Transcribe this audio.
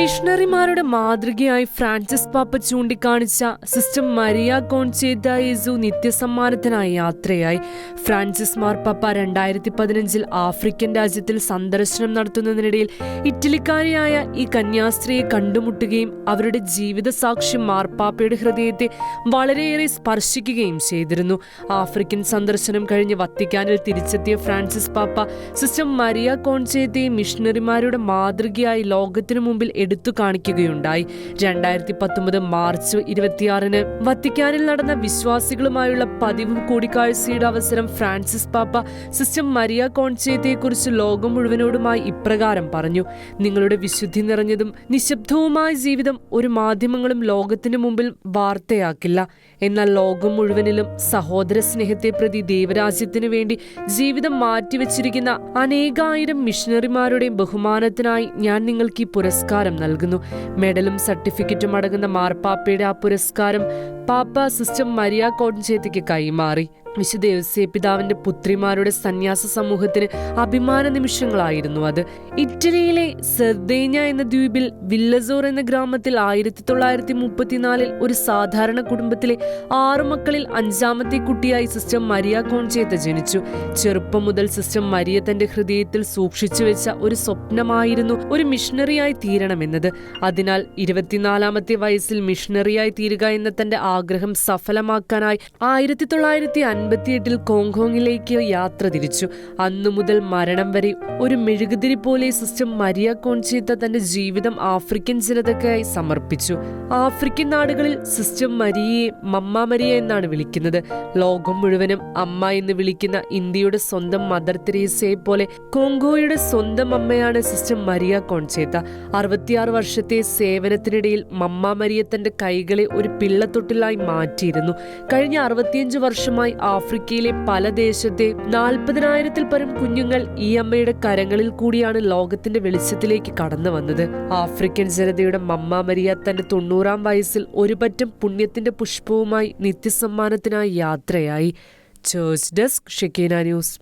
മിഷണറിമാരുടെ മാതൃകയായി ഫ്രാൻസിസ് പാപ്പ ചൂണ്ടിക്കാണിച്ച sister Maria കോൺചേത്ത Yesu നിത്യസമ്മാനത്തിനായി യാത്രയായി. ഫ്രാൻസിസ് മാർപ്പാപ്പ 2015 ആഫ്രിക്കൻ രാജ്യത്തിൽ സന്ദർശനം നടത്തുന്നതിനിടയിൽ ഇറ്റലിക്കാരിയായ ഈ കന്യാസ്ത്രീയെ കണ്ടുമുട്ടുകയും അവരുടെ ജീവിത സാക്ഷ്യം മാർപ്പാപ്പയുടെ ഹൃദയത്തെ വളരെയേറെ സ്പർശിക്കുകയും ചെയ്തിരുന്നു. ആഫ്രിക്കൻ സന്ദർശനം കഴിഞ്ഞ് വത്തിക്കാനിൽ തിരിച്ചെത്തിയ ഫ്രാൻസിസ് പാപ്പ സിസ്റ്റർ മരിയ കോൺചേത്തയെ മിഷണറിമാരുടെ മാതൃകയായി ലോകത്തിനു മുമ്പിൽ എടുത്തു കാണിക്കുകയുണ്ടായി. 2019 മാർച്ച് 26 വത്തിക്കാനിൽ നടന്ന വിശ്വാസികളുമായുള്ള പതിവ് കൂടിക്കാഴ്ചയുടെ അവസരം ഫ്രാൻസിസ് പാപ്പ സിസ്റ്റർ മരിയ കോൺചേത്തയെക്കുറിച്ച് ലോകം മുഴുവനോടുമായി ഇപ്രകാരം പറഞ്ഞു: നിങ്ങളുടെ വിശുദ്ധി നിറഞ്ഞതും നിശബ്ദവുമായ ജീവിതം ഒരു മാധ്യമങ്ങളും ലോകത്തിനു മുമ്പിൽ വാർത്തയാക്കില്ല. എന്നാൽ ലോകം മുഴുവനിലും സഹോദര സ്നേഹത്തെ പ്രതി ദൈവരാജ്യത്തിനു വേണ്ടി ജീവിതം മാറ്റിവെച്ചിരിക്കുന്ന അനേകായിരം മിഷണറിമാരുടെ ബഹുമാനത്തിനായി ഞാൻ നിങ്ങൾക്ക് ഈ പുരസ്കാരം നൽകുന്നു. മെഡലും സർട്ടിഫിക്കറ്റും അടങ്ങുന്ന മാർപ്പാപ്പയുടെ ആ പുരസ്കാരം പാപ്പ സിസ്റ്റർ മരിയ കോൺചേത്തയ്ക്ക് കൈമാറി. വിശുദ്ധ ഔസേപ്പിതാവിന്റെ പുത്രിമാരുടെ സന്യാസ സമൂഹത്തിന് അഭിമാന നിമിഷങ്ങളായിരുന്നു അത്. ഇറ്റലിയിലെ സർദേഞ്ഞ എന്ന ദ്വീപിൽ വില്ലസോർ എന്ന ഗ്രാമത്തിൽ 1934 ഒരു സാധാരണ കുടുംബത്തിലെ 6 മക്കളിൽ 5ാമത്തെ കുട്ടിയായി സിസ്റ്റർ മരിയ കോൺചേത്ത ജനിച്ചു. ചെറുപ്പം മുതൽ സിസ്റ്റർ മരിയ തന്റെ ഹൃദയത്തിൽ സൂക്ഷിച്ചു വെച്ച ഒരു സ്വപ്നമായിരുന്നു ഒരു മിഷണറിയായി തീരണമെന്നത്. അതിനാൽ 24ാമത്തെ വയസ്സിൽ മിഷണറിയായി തീരുക എന്ന തന്റെ ആഗ്രഹം സഫലമാക്കാനായി 1958 കോങ്കോങ്ങിലേക്ക് യാത്ര തിരിച്ചു. അന്നു മുതൽ മരണം വരെ ഒരു മെഴുകുതിരി പോലെ സിസ്റ്റർ മരിയ കോൺചേത്ത തന്റെ ജീവിതം ആഫ്രിക്കൻ ജനതയ്ക്കായി സമർപ്പിച്ചു. ആഫ്രിക്കൻ നാടുകളിൽ സിസ്റ്റർ മരിയയെ മമ്മ മരിയ എന്നാണ് വിളിക്കുന്നത്. ലോകം മുഴുവനും അമ്മ എന്ന് വിളിക്കുന്ന ഇന്ത്യയുടെ സ്വന്തം മദർ തെരേസയെ പോലെ കോങ്കോയുടെ സ്വന്തം അമ്മയാണ് സിസ്റ്റർ മരിയ കോൺചേത്ത. 66 വർഷത്തെ സേവനത്തിനിടയിൽ മമ്മ മരിയ തന്റെ കൈകളെ ഒരു പിള്ളത്തൊട്ടിലായി മാറ്റിയിരുന്നു. കഴിഞ്ഞ 65 വർഷമായി ആഫ്രിക്കയിലെ പല ദേശത്തെ 40,000-ൽ പരം കുഞ്ഞുങ്ങൾ ഈ അമ്മയുടെ കരങ്ങളിൽ കൂടിയാണ് ലോകത്തിന്റെ വെളിച്ചത്തിലേക്ക് കടന്നു വന്നത്. ആഫ്രിക്കൻ ജനതയുടെ മമ്മ മരിയ തന്റെ 90ാം വയസ്സിൽ ഒരു പറ്റം പുണ്യത്തിന്റെ പുഷ്പവുമായി നിത്യസമ്മാനത്തിനായി യാത്രയായി. Church desk, Shekinah news.